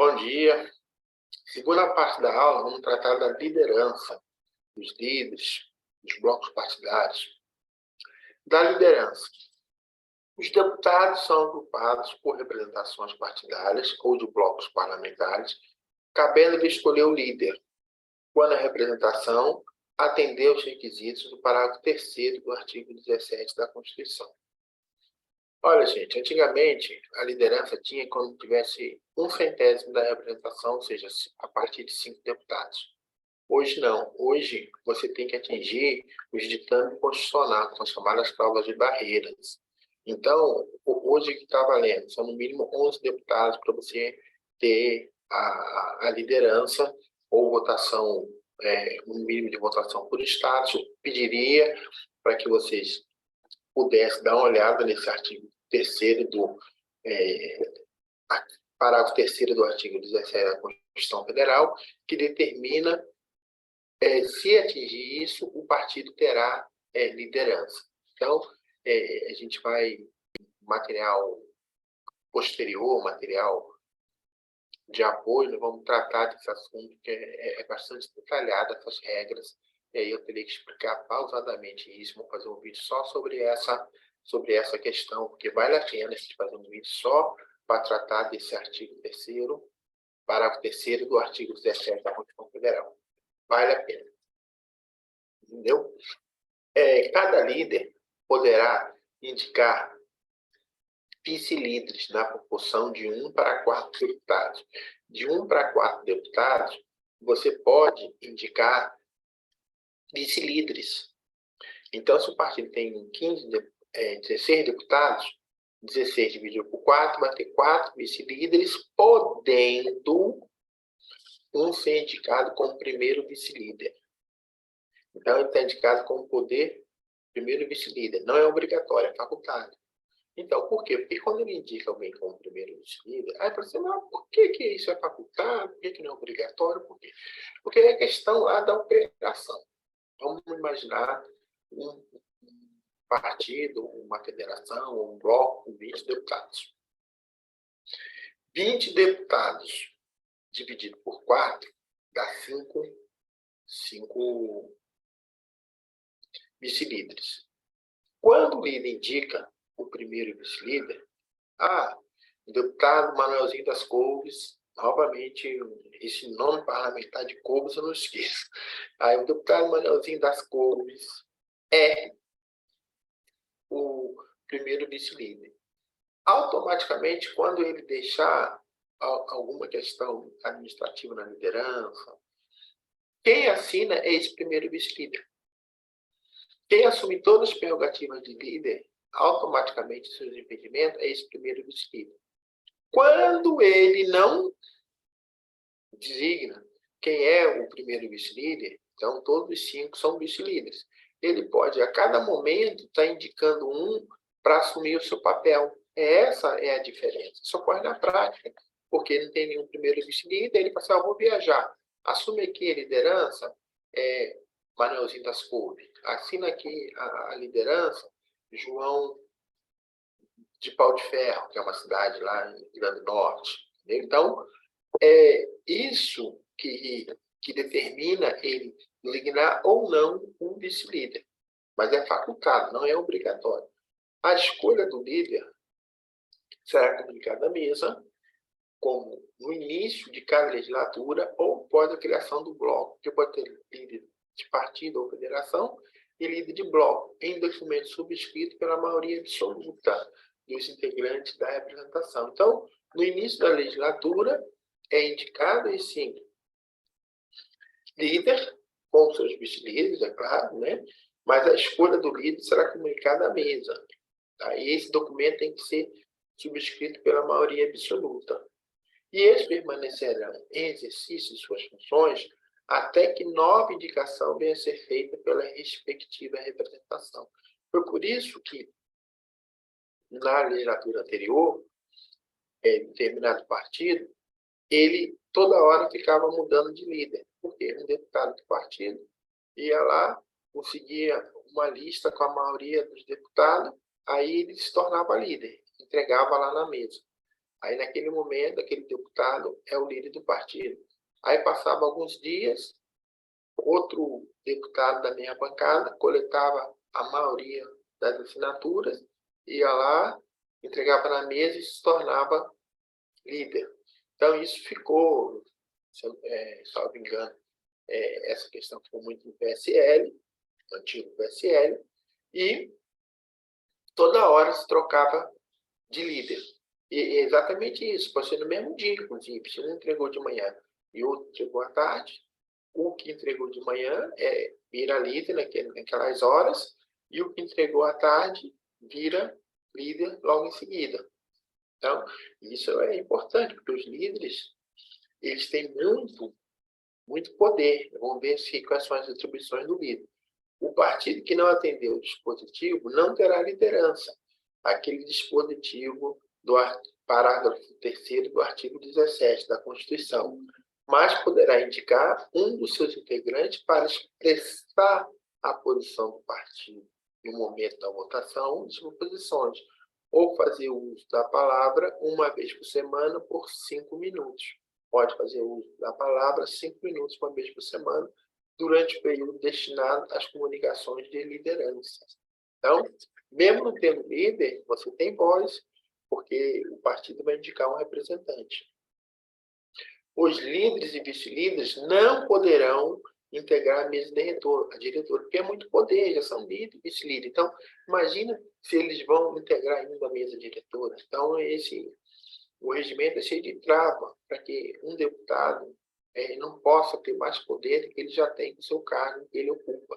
Bom dia. Segunda parte da aula, vamos tratar da liderança, dos líderes, dos blocos partidários. Da liderança. Os deputados são agrupados por representações partidárias ou de blocos parlamentares, cabendo-lhe escolher o líder, quando a representação atender aos requisitos do parágrafo 3º do artigo 17 da Constituição. Olha, gente, antigamente a liderança tinha quando tivesse 1/100º da representação, ou seja, a partir de 5 deputados. Hoje não. Hoje você tem que atingir os ditames constitucionais, que são chamadas cláusulas de barreiras. Então, hoje que está valendo, são no mínimo 11 deputados para você ter a liderança ou votação, um mínimo de votação por estado. Eu pediria para que vocês pudesse dar uma olhada nesse artigo 3º parágrafo 3º do artigo 17 da Constituição Federal, que determina se atingir isso, o partido terá liderança. Então, a gente vai, material posterior, material de apoio, nós vamos tratar desse assunto, que é bastante detalhado, essas regras, e aí eu teria que explicar pausadamente isso, vou fazer um vídeo só sobre essa questão, porque vale a pena a gente fazer um vídeo só para tratar desse artigo 3º, parágrafo 3º do artigo 17 da Constituição Federal. Vale a pena. Entendeu? Cada líder poderá indicar vice-líderes na proporção de 1 para 4 deputados. De 1 para 4 deputados, você pode indicar vice-líderes. Então, se o partido tem 16 deputados, 16 dividido por 4, vai ter 4 vice-líderes, podendo um ser indicado como primeiro vice-líder. Então, ele está indicado como primeiro vice-líder. Não é obrigatório, é facultado. Então, por quê? Porque quando ele indica alguém como primeiro vice-líder, aí você fala, por que isso é facultado? Por que não é obrigatório? Por quê? Porque é a questão lá da operação. Vamos imaginar um partido, uma federação, um bloco com 20 deputados. 20 deputados dividido por 4 dá 5 vice-líderes. Quando o líder indica o primeiro vice-líder, o deputado Manuelzinho das Couves, novamente, esse nome parlamentar de Couves eu não esqueço. Aí o deputado Manuelzinho das Couves é o primeiro vice-líder. Automaticamente, quando ele deixar alguma questão administrativa na liderança, quem assina é esse primeiro vice-líder. Quem assume todas as prerrogativas de líder, automaticamente seus impedimentos, é esse primeiro vice-líder. Quando ele não designa quem é o primeiro vice-líder, então todos os 5 são vice-líderes. Ele pode, a cada momento, estar indicando um para assumir o seu papel. Essa é a diferença. Isso ocorre na prática, porque não tem nenhum primeiro vice-líder, ele fala assim, vou viajar. Assume aqui a liderança, Manuelzinho das Couves. Assina aqui a liderança, João de Pau de Ferro, que é uma cidade lá em Grande Norte. Então, é isso que determina ele designar ou não um vice-líder. Mas é facultado, não é obrigatório. A escolha do líder será comunicada à mesa, como no início de cada legislatura ou após a criação do bloco, que pode ter líder de partido ou federação e líder de bloco, em documento subscrito pela maioria absoluta dos integrantes da representação. Então, no início da legislatura, é indicado esse líder, com seus vice-líderes, é claro, né? Mas a escolha do líder será comunicada à mesa. Tá? E esse documento tem que ser subscrito pela maioria absoluta. E eles permanecerão em exercício de suas funções até que nova indicação venha a ser feita pela respectiva representação. Foi por isso que, na legislatura anterior, determinado partido, ele toda hora ficava mudando de líder, porque um deputado do partido ia lá, conseguia uma lista com a maioria dos deputados, aí ele se tornava líder, entregava lá na mesa. Aí, naquele momento, aquele deputado é o líder do partido. Aí, passava alguns dias, outro deputado da minha bancada coletava a maioria das assinaturas, ia lá, entregava na mesa e se tornava líder. Então, isso ficou, se eu não me engano, essa questão ficou muito no PSL, no antigo PSL, e toda hora se trocava de líder. E é exatamente isso, pode ser no mesmo dia, inclusive. Se um entregou de manhã e outro entregou à tarde, o que entregou de manhã vira líder naquelas horas, e o que entregou à tarde vira líder logo em seguida. Então, isso é importante, porque os líderes eles têm muito poder. Vamos ver quais são as atribuições do líder. O partido que não atender o dispositivo não terá liderança. Aquele dispositivo do parágrafo 3º do artigo 17 da Constituição, mas poderá indicar um dos seus integrantes para expressar a posição do partido no momento da votação de suas posições, ou fazer uso da palavra uma vez por semana por 5 minutos. Pode fazer uso da palavra 5 minutos uma vez por semana, durante o período destinado às comunicações de liderança. Então, mesmo não tendo líder, você tem voz, porque o partido vai indicar um representante. Os líderes e vice-líderes não poderão integrar a mesa diretora, porque é muito poder, já são líderes e vice-líderes. Então, imagina se eles vão integrar ainda a mesa diretora. Então, o regimento é cheio de trava para que um deputado não possa ter mais poder do que ele já tem com o seu cargo que ele ocupa.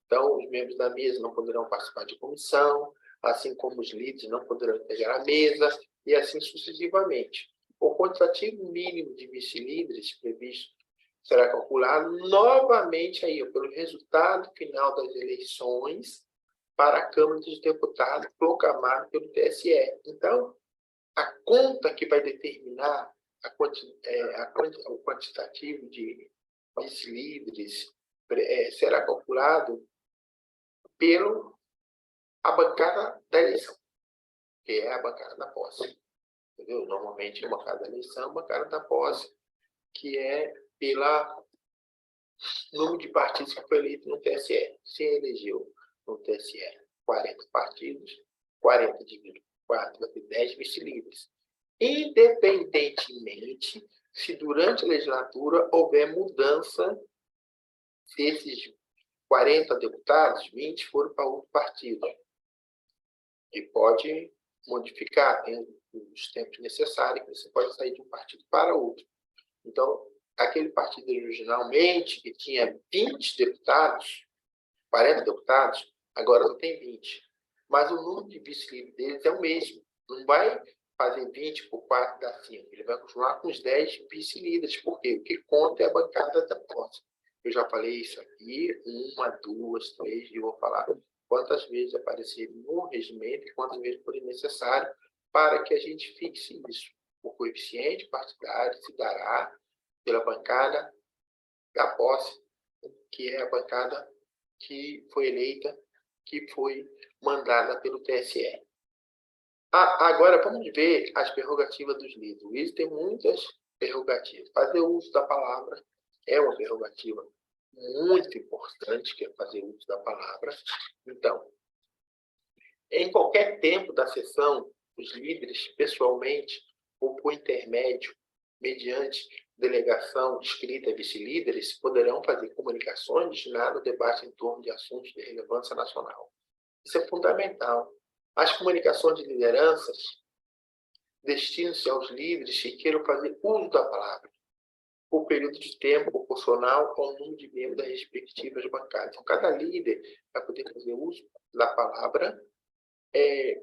Então, os membros da mesa não poderão participar de comissão, assim como os líderes não poderão integrar a mesa, e assim sucessivamente. O quantitativo mínimo de vice-líderes previsto será calculado novamente aí, pelo resultado final das eleições para a Câmara dos Deputados, proclamado pelo TSE. Então, a conta que vai determinar o quantitativo de vice-líderes será calculado pela bancada da eleição, que é a bancada da posse. Entendeu? Normalmente, a bancada da eleição, a bancada da posse, que é pelo número de partidos que foi eleito no TSE. Se elegeu no TSE 40 partidos, 40 dividido por 4 vai ter 10 vice-líderes. Independentemente se durante a legislatura houver mudança, se esses 40 deputados, 20 foram para outro partido. E pode modificar, tem os tempos necessários, que você pode sair de um partido para outro. Então, aquele partido originalmente, que tinha 20 deputados, 40 deputados, agora não tem 20. Mas o número de vice-líderes deles é o mesmo. Não vai fazer 20 por 4 dá 5. Ele vai continuar com os 10 vice-líderes. Por quê? O que conta é a bancada da posse. Eu já falei isso aqui 1, 2, 3, e vou falar quantas vezes aparecer no regimento e quantas vezes for necessário para que a gente fixe isso. O coeficiente partidário se dará pela bancada da posse, que é a bancada que foi eleita, que foi mandada pelo TSE. Agora, vamos ver as prerrogativas dos líderes. O líder tem muitas prerrogativas. Fazer uso da palavra é uma prerrogativa muito importante, que é fazer uso da palavra. Então, em qualquer tempo da sessão, os líderes, pessoalmente ou por intermédio, mediante delegação escrita a vice-líderes, poderão fazer comunicações destinadas ao debate em torno de assuntos de relevância nacional. Isso é fundamental. As comunicações de lideranças destinam-se aos líderes que queiram fazer uso da palavra, por período de tempo proporcional ao número de membros das respectivas bancadas. Então, cada líder vai poder fazer uso da palavra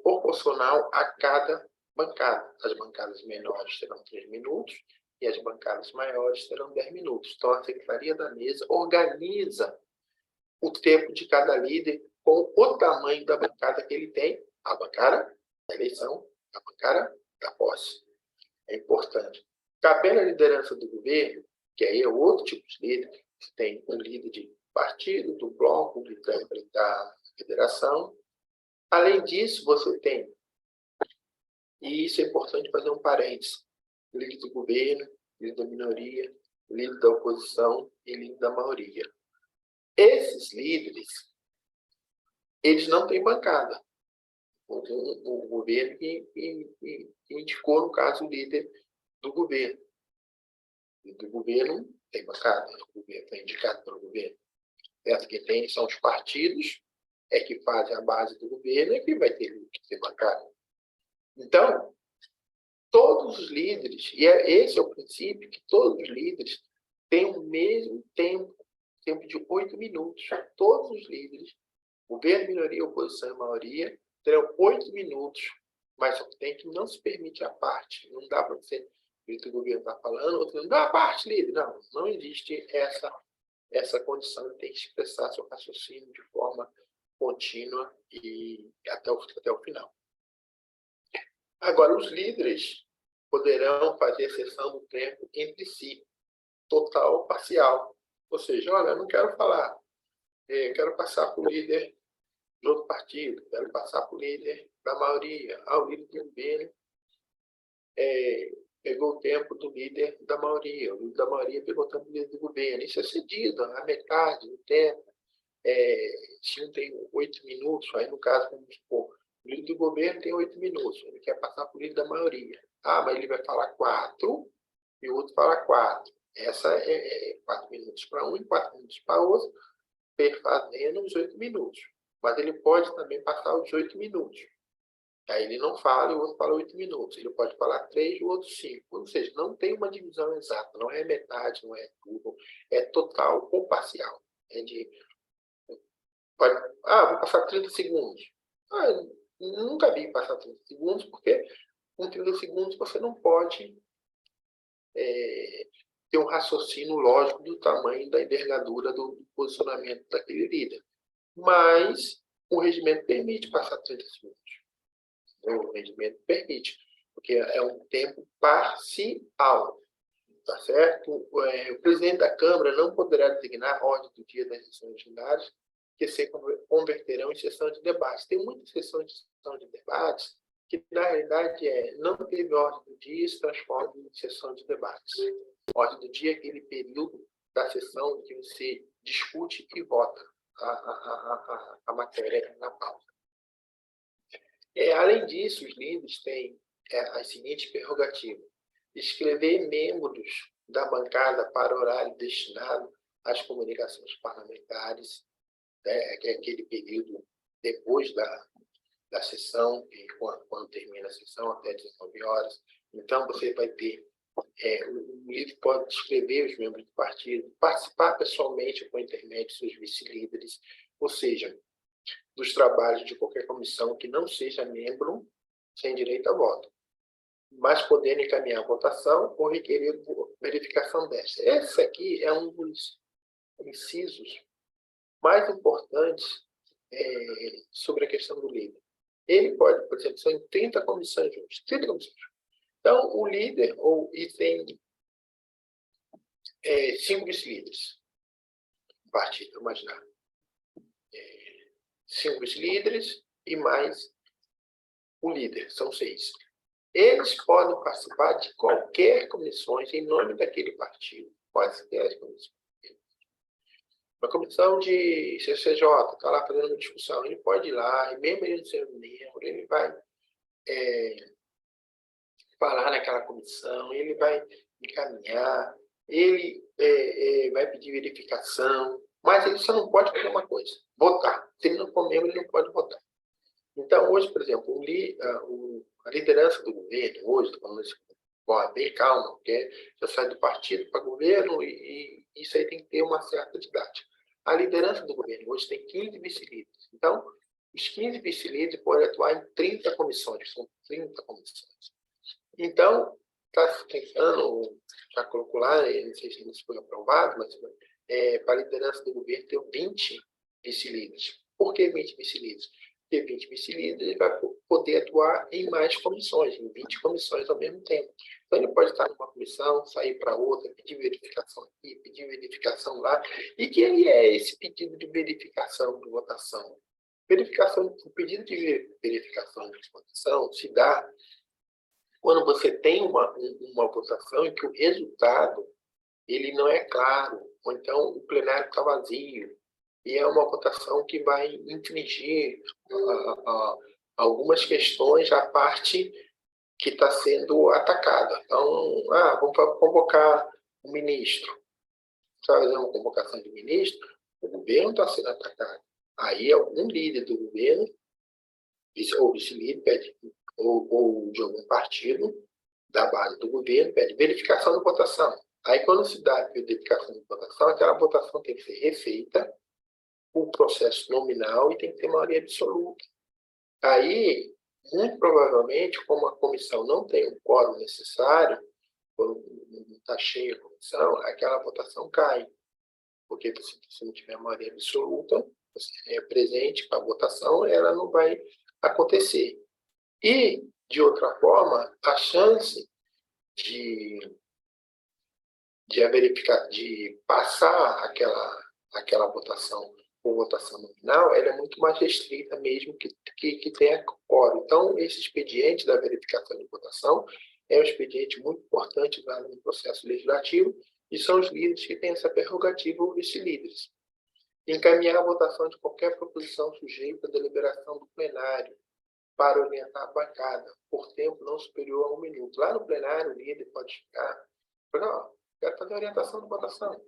proporcional a cada bancada. As bancadas menores terão 3 minutos e as bancadas maiores terão 10 minutos. Então, a Secretaria da Mesa organiza o tempo de cada líder com o tamanho da bancada que ele tem, a bancada da eleição, a bancada da posse. É importante. Cabendo a liderança do governo, que aí é outro tipo de líder, você tem um líder de partido, do bloco, da federação. Além disso, você tem E isso é importante fazer um parênteses. Líder do governo, líder da minoria, líder da oposição e líder da maioria. Esses líderes, eles não têm bancada. O governo que indicou, no caso, o líder do governo. O líder do governo tem bancada, o governo é indicado pelo governo. Essa que tem são os partidos, é que fazem a base do governo e que vai ter que ser bancada. Então, todos os líderes, e esse é o princípio, que todos os líderes têm o mesmo tempo de 8 minutos. Todos os líderes, governo, minoria, oposição e maioria, terão 8 minutos, mas só tem que não se permite a parte. Não dá para você, o governo está falando, outro não dá a parte, líder. Não, não existe essa condição de ter que expressar seu raciocínio de forma contínua e até o final. Agora, os líderes poderão fazer cessão do tempo entre si, total ou parcial. Ou seja, olha, eu não quero falar, eu quero passar para o líder de outro partido, quero passar para o líder da maioria. O líder do governo pegou o tempo do líder da maioria, o líder da maioria pegou o tempo do líder do governo. Isso é cedido, a metade do tempo. Se um tem 8 minutos, aí no caso, vamos supor, o líder do governo tem 8 minutos, ele quer passar para o líder da maioria. Mas ele vai falar 4 e o outro fala 4. Essa é 4 minutos para um e 4 minutos para o outro, perfazendo os 8 minutos. Mas ele pode também passar os 8 minutos. Aí ele não fala e o outro fala 8 minutos. Ele pode falar 3 e o outro 5. Ou seja, não tem uma divisão exata, não é metade, não é tudo, é total ou parcial. Vou passar 30 segundos. Nunca vi passar 30 segundos, porque com 30 segundos você não pode ter um raciocínio lógico do tamanho da envergadura do posicionamento daquele líder. Mas o regimento permite passar 30 segundos. O regimento permite, porque é um tempo parcial. Tá certo? O presidente da Câmara não poderá designar a ordem do dia das sessões ordinárias, que se converterão em sessão de debates. Tem muitas sessões de debates que, na realidade, não teve ordem do dia e se transforma em sessão de debates. A ordem do dia é aquele período da sessão que você discute e vota a matéria na pauta. Além disso, os líderes têm as seguintes prerrogativas: escrever membros da bancada para horário destinado às comunicações parlamentares, que é aquele período depois da sessão, quando termina a sessão, até 19 horas. Então, você vai ter, o líder pode escrever os membros do partido, participar pessoalmente com intermédio de seus vice-líderes, ou seja, dos trabalhos de qualquer comissão que não seja membro sem direito a voto, mas podendo encaminhar a votação ou requerer verificação dessa. Esse aqui é um dos incisos mais importantes sobre a questão do líder. Ele pode, por exemplo, são 30 comissões juntas. 30 comissões. Então, o líder, e tem 5 vice-líderes. Partido, imaginar. 5 vice-líderes e mais o líder, são 6. Eles podem participar de qualquer comissões em nome daquele partido. Quaisquer comissões. Uma comissão de CCJ está lá fazendo uma discussão. Ele pode ir lá, e mesmo ele não sendo membro, ele vai falar naquela comissão, ele vai encaminhar, ele vai pedir verificação, mas ele só não pode fazer uma coisa: votar. Se ele não for membro, ele não pode votar. Então, hoje, por exemplo, a liderança do governo, hoje, estou falando isso bem calma, porque já sai do partido para governo e isso aí tem que ter uma certa didática. A liderança do governo hoje tem 15 vice-líderes. Então, os 15 vice-líderes podem atuar em 30 comissões, são 30 comissões. Então, está tentando, já colocou lá, não sei se isso foi aprovado, mas para a liderança do governo ter 20 vice-líderes. Por que 20 vice-líderes? Porque 20 vice-líderes ele vai poder atuar em mais comissões, em 20 comissões ao mesmo tempo. Então, ele pode estar numa comissão, sair para outra, pedir verificação aqui, pedir verificação lá. E que é esse pedido de verificação de votação? O pedido de verificação de votação se dá quando você tem uma votação em que o resultado ele não é claro, ou então o plenário está vazio, e é uma votação que vai infringir algumas questões à parte que está sendo atacada. Então, vamos convocar o ministro. Fazer uma convocação de ministro, o governo está sendo atacado. Aí algum líder do governo, ou vice-líder, pede, ou de algum partido da base do governo, pede verificação da votação. Aí, quando se dá a verificação da votação, aquela votação tem que ser refeita, o processo nominal, e tem que ter maioria absoluta. Aí, muito provavelmente, como a comissão não tem o quórum necessário, quando não está cheia a comissão, aquela votação cai. Porque se não tiver maioria absoluta, você é presente para a votação, ela não vai acontecer. E, de outra forma, a chance de passar aquela votação por votação nominal, ela é muito mais restrita mesmo que tenha quórum. Então, esse expediente da verificação de votação é um expediente muito importante lá no processo legislativo, e são os líderes que têm essa prerrogativa, ou vice-líderes. Encaminhar a votação de qualquer proposição sujeita à deliberação do plenário para orientar a bancada, por tempo não superior a 1 minuto. Lá no plenário, o líder pode chegar e falar, quero fazer a orientação de votação.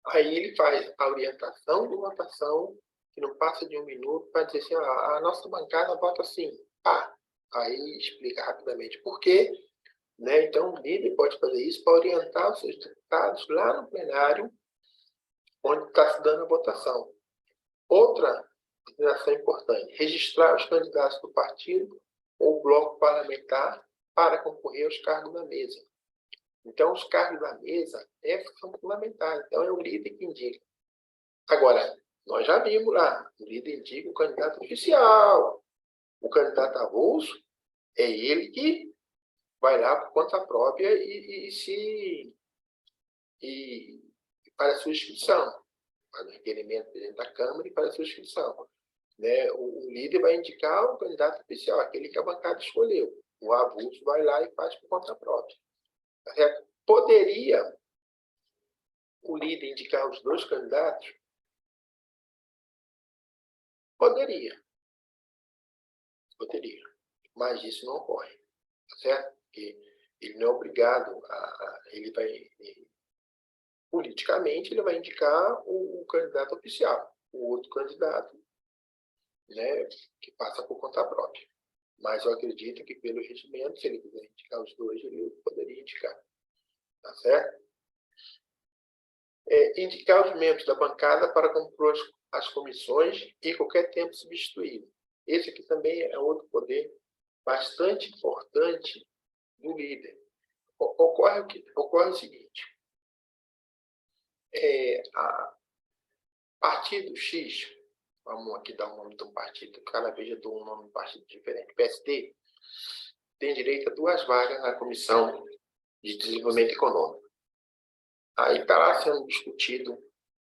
Aí ele faz a orientação de votação, que não passa de 1 minuto, para dizer assim, a nossa bancada vota assim. Aí explica rapidamente por quê. Né? Então, o líder pode fazer isso para orientar os seus deputados lá no plenário, onde está se dando a votação. Outra consideração importante, registrar os candidatos do partido ou bloco parlamentar para concorrer aos cargos da mesa. Então, os cargos da mesa são fundamentais. Então, é o líder que indica. Agora, nós já vimos lá, o líder indica o candidato oficial. O candidato avulso é ele que vai lá por conta própria e para a sua inscrição. Faz o requerimento dentro da Câmara e para a sua inscrição. Né? O líder vai indicar o candidato oficial, aquele que a bancada escolheu. O avulso vai lá e faz por conta própria. Poderia o líder indicar os 2 candidatos? Poderia. Mas isso não ocorre. Tá certo? Porque ele não é obrigado politicamente, ele vai indicar o candidato oficial, o outro candidato, né, que passa por conta própria. Mas eu acredito que, pelo regimento, se ele quiser indicar os 2, ele poderia indicar. Tá certo? Indicar os membros da bancada para compor as comissões e qualquer tempo substituído. Esse aqui também é outro poder bastante importante do líder. Ocorre o seguinte, partido X, vamos aqui dar o nome de um partido, cada vez eu dou um nome de um partido diferente, PSD, tem direito a 2 vagas na Comissão de Desenvolvimento Econômico. Aí está lá sendo discutido,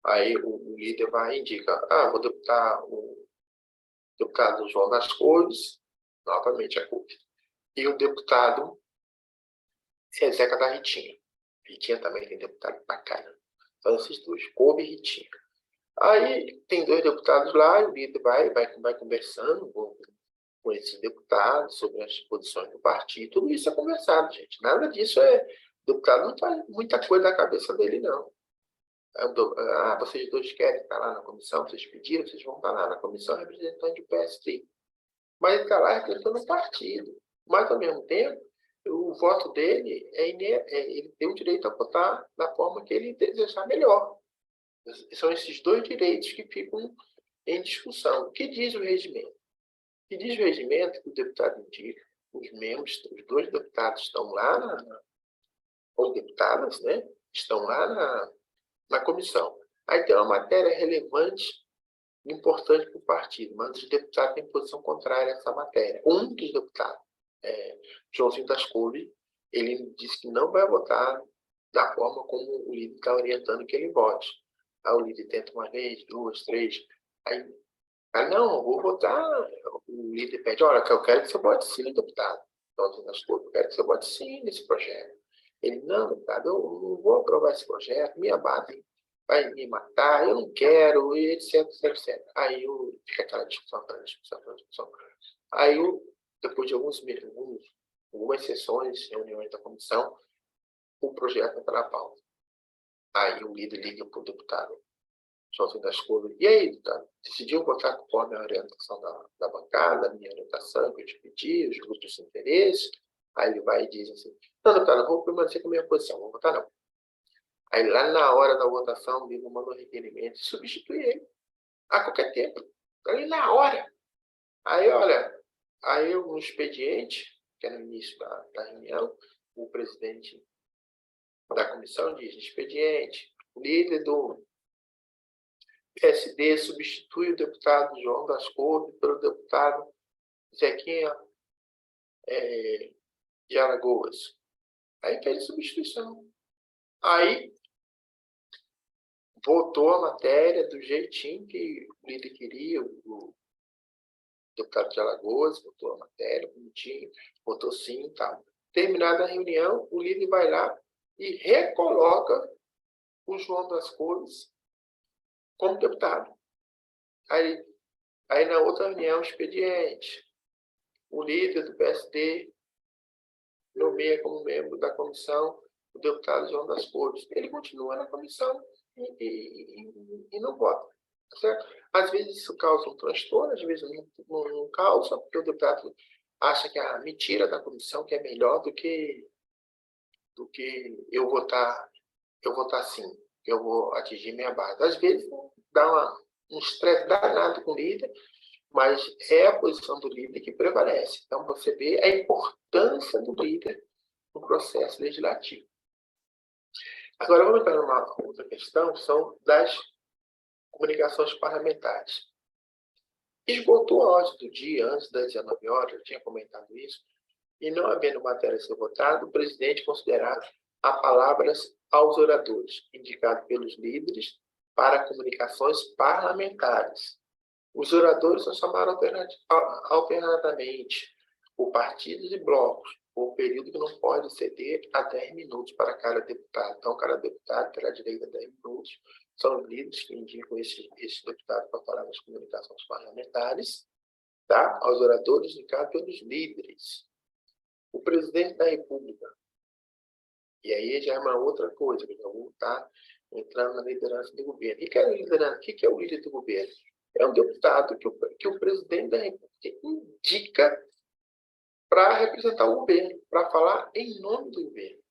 aí o líder vai e indica, vou deputar o deputado João das Cores, novamente a CUF, e o deputado Zeca da Ritinha. Ritinha também tem deputado bacana. Então, esses 2, Couve e Ritinha. Aí tem 2 deputados lá, e o líder vai conversando com esses deputados sobre as posições do partido. Tudo isso é conversado, gente. Nada disso o deputado não faz muita coisa na cabeça dele, não. Vocês 2 querem estar lá na comissão, vocês pediram, vocês vão estar lá na comissão representante do PSD. Mas ele está lá representando o partido. Mas, ao mesmo tempo, o voto dele ele tem o direito a votar da forma que ele desejar melhor. São esses 2 direitos que ficam em discussão. O que diz o regimento? O que diz o regimento que o deputado indica, os membros, os 2 deputados estão lá, ou deputadas, né, estão lá na comissão. Aí tem uma matéria relevante, importante para o partido, mas os deputados têm posição contrária a essa matéria. Um dos deputados, Joãozinho das Couve, ele disse que não vai votar da forma como o líder está orientando que ele vote. Aí o líder tenta uma vez, 2, 3, aí não, vou votar. O líder pede, olha, eu quero que você vote sim, deputado. Então, eu quero que você vote sim nesse projeto. Ele, não, deputado, eu não vou aprovar esse projeto, minha base vai me matar, eu não quero, e etc, etc, etc. Aí fica aquela discussão, aquela discussão, aquela discussão. Aí, depois de algumas sessões, reuniões da comissão, o projeto está na pauta. Aí o líder liga para o deputado João das Couves. E aí, deputado, decidiu votar conforme a orientação da bancada, a minha orientação que eu te pedi, os grupos de interesse? Aí ele vai e diz assim, não, deputado, eu vou permanecer com a minha posição, vou votar não. Aí lá na hora da votação, o líder manda um requerimento e substitui ele a qualquer tempo. Ali na hora. Aí, olha, aí no expediente, que é no início da reunião, o presidente da comissão diz, expediente, o líder do PSD substitui o deputado João das Couves pelo deputado Zequinha de Alagoas. Aí fez substituição. Aí votou a matéria do jeitinho que o líder queria, o deputado de Alagoas, votou a matéria, bonitinho, votou sim e tal. Terminada a reunião, o líder vai lá e recoloca o João das Couves como deputado. Aí na outra reunião, expediente, o líder do PSD nomeia como membro da comissão o deputado João das Couves. Ele continua na comissão e não vota. Certo? Às vezes isso causa um transtorno, às vezes não causa, porque o deputado acha que a mentira da comissão que é melhor do que eu votar sim, que eu vou atingir minha base. Às vezes dá um estresse danado com o líder, mas é a posição do líder que prevalece. Então, você vê a importância do líder no processo legislativo. Agora, vamos entrar numa outra questão, que são das comunicações parlamentares. Esgotou a ordem do dia, antes das 19 horas, eu tinha comentado isso, e não havendo matéria a ser votada, o presidente considerava a palavras aos oradores, indicado pelos líderes para comunicações parlamentares. Os oradores são chamados alternadamente por partidos e blocos, por um período que não pode exceder a 10 minutos para cada deputado. Então, cada deputado terá direito a 10 minutos. São os líderes que indicam esse deputado para falar nas comunicações parlamentares, tá? Aos oradores indicados pelos líderes. O presidente da República. E aí já é uma outra coisa, que eu vou estar entrando na liderança do governo. O que é liderança? O que é o líder do governo? É um deputado que o presidente da República indica para representar o governo, para falar em nome do governo.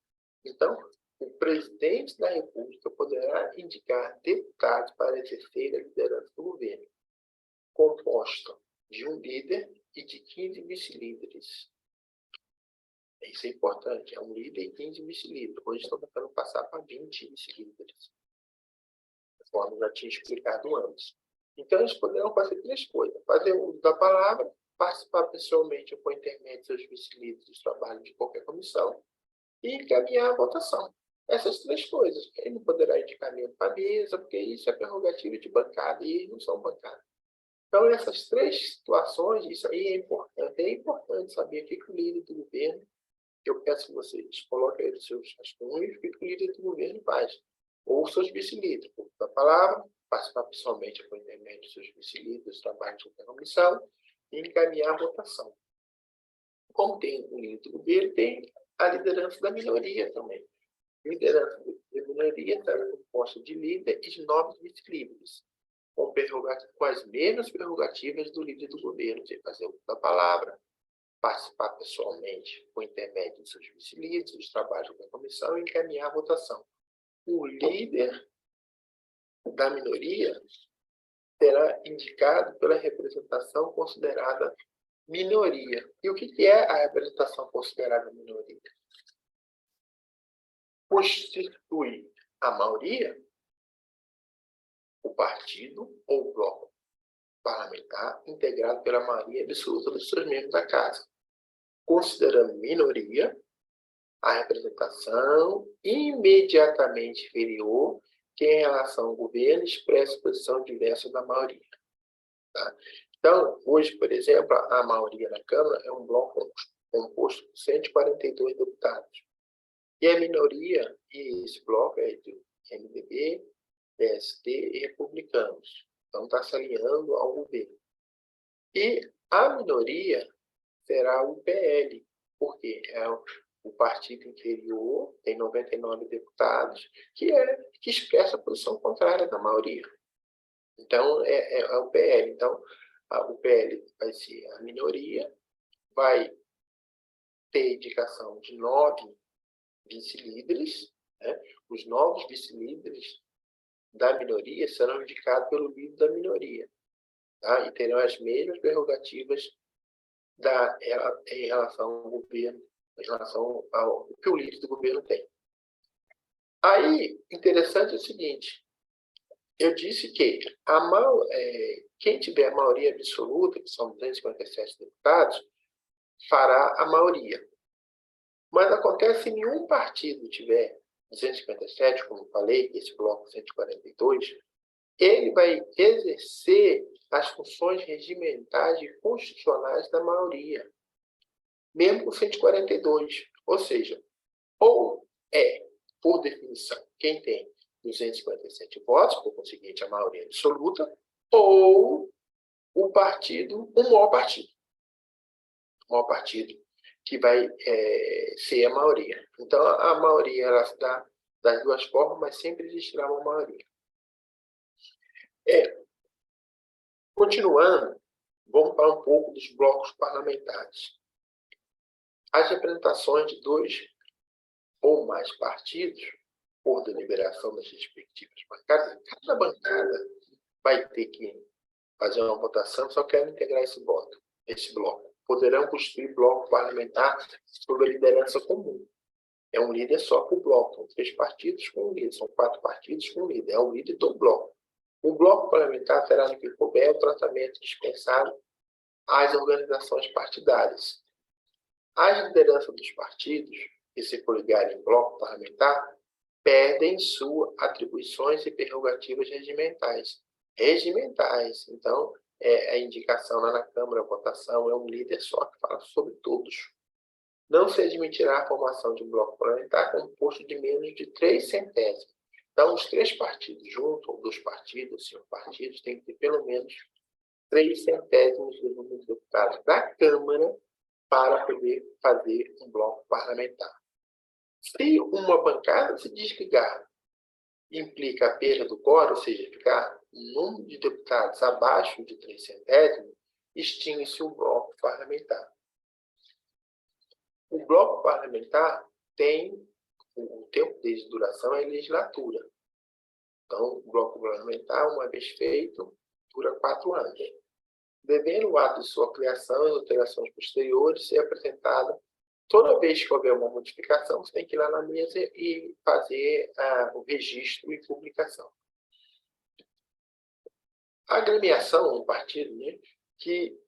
Então, o presidente da República poderá indicar deputados para exercer a liderança do governo, composto de um líder e de 15 vice-líderes. Isso é importante, é um líder e 15 vice-líderes. Hoje estão tentando passar para 20 vice-líderes, conforme já tinha explicado antes. Então, eles poderão fazer 3 coisas. Fazer uso da palavra, participar pessoalmente ou por intermédio de seus vice-líderes do trabalho de qualquer comissão e encaminhar a votação. Essas 3 coisas. Ele não poderá indicar membro para a mesa, porque isso é prerrogativa de bancada, e eles não são bancada. Então, essas 3 situações, isso aí é importante. É importante saber o que o líder do governo, eu peço que vocês coloquem aí os seus rascunhos, o que o líder do governo faz. Ou os seus vice-líderes, por da palavra, participar pessoalmente por intermédio dos seus vice-líderes, trabalho de qualquer comissão, e encaminhar a votação. Como tem o líder do governo, tem a liderança da minoria também. A liderança da minoria está composta de líder e de 9 vice-líderes, com as mesmas prerrogativas do líder do governo, de fazer uso da palavra, participar pessoalmente por intermédio dos seus vice-líderes, dos trabalhos da comissão e encaminhar a votação. O líder da minoria será indicado pela representação considerada minoria. E o que é a representação considerada minoria? Constitui a maioria, o partido ou o bloco parlamentar integrado pela maioria absoluta dos seus membros da casa, considerando minoria a representação imediatamente inferior que, em relação ao governo, expressa posição diversa da maioria. Tá? Então, hoje, por exemplo, a maioria na Câmara é um bloco composto por 142 deputados. E a minoria, e esse bloco é de MDB, PSD e republicanos. Então, está se alinhando ao governo. E a minoria será o PL, porque é o partido inferior, tem 99 deputados, que expressa a posição contrária da maioria. Então, é o PL. Então, o PL vai ser a minoria, vai ter indicação de 9 vice-líderes, né? Os novos vice-líderes da minoria serão indicados pelo líder da minoria, tá? E terão as mesmas prerrogativas em relação ao governo, em relação ao que o líder do governo tem. Aí, interessante é o seguinte, eu disse que quem tiver a maioria absoluta, que são 257 deputados, fará a maioria. Mas acontece se nenhum partido tiver 257, como eu falei, esse bloco 142, ele vai exercer as funções regimentais e constitucionais da maioria, mesmo com 142. Ou seja, ou por definição, quem tem 257 votos, por conseguinte, a maioria absoluta, ou o maior partido, que vai ser a maioria. Então, a maioria ela se dá das duas formas, mas sempre existirá uma maioria. Continuando, vamos falar um pouco dos blocos parlamentares. As representações de 2 ou mais partidos, por deliberação das respectivas bancadas, cada bancada vai ter que fazer uma votação, só quero integrar esse bloco. Poderão constituir bloco parlamentar sob a liderança comum. É um líder só por bloco. São 3 partidos com um líder, são 4 partidos com um líder. É o líder do bloco. O bloco parlamentar terá no que couber o tratamento dispensado às organizações partidárias. As lideranças dos partidos, que se coligarem em bloco parlamentar, perdem suas atribuições e prerrogativas regimentais. Então, a indicação lá na Câmara, a votação, é um líder só que fala sobre todos. Não se admitirá a formação de um bloco parlamentar composto de menos de 3 centésimos. Então, os 3 partidos juntos, ou 2 partidos, 5 partidos, têm que ter pelo menos 3 centésimos do número de deputados da Câmara para poder fazer um bloco parlamentar. Se uma bancada se desligar, implica a perda do quórum, ou seja, ficar um número de deputados abaixo de 3 centésimos, extingue-se o bloco parlamentar. O bloco parlamentar tem o tempo de duração é legislatura. Então, o bloco parlamentar, uma vez feito, dura 4 anos. Devendo o ato de sua criação e alterações posteriores ser apresentada, toda vez que houver uma modificação, você tem que ir lá na mesa e fazer o registro e publicação. A agremiação, um partido, né, que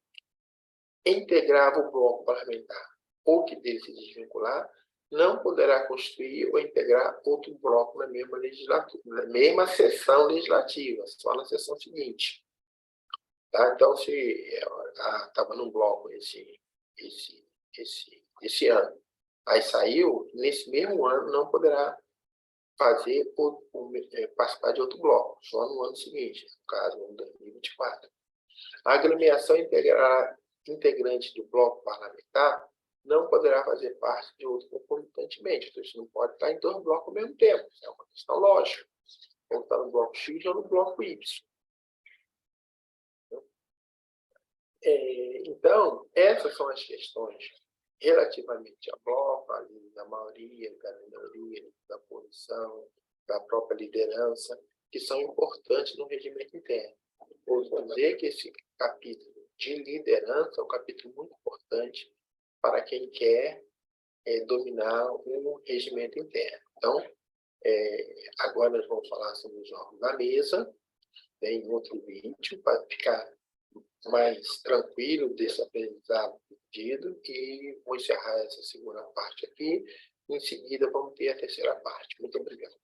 integrava o bloco parlamentar ou que dele se desvincular, não poderá constituir ou integrar outro bloco na mesma legislatura, na mesma sessão legislativa, só na sessão seguinte. Tá? Então, se estava num bloco esse ano, aí saiu, nesse mesmo ano não poderá participar de outro bloco, só no ano seguinte, no caso, em 2024. A agremiação integrante do bloco parlamentar não poderá fazer parte de outro concomitantemente. Então, você não pode estar em 2 blocos ao mesmo tempo. É uma questão lógica. Ou estar no bloco X ou no bloco Y. Então, essas são as questões relativamente ao bloco, ali, da maioria, da minoria, da posição, da própria liderança, que são importantes no regimento interno. Vou dizer que esse capítulo de liderança é um capítulo muito importante para quem quer dominar um regimento interno. Então, agora nós vamos falar sobre os órgãos da mesa, em outro vídeo, para ficar mais tranquilo desse aprendizado pedido, e vou encerrar essa segunda parte aqui. Em seguida, vamos ter a terceira parte. Muito obrigado.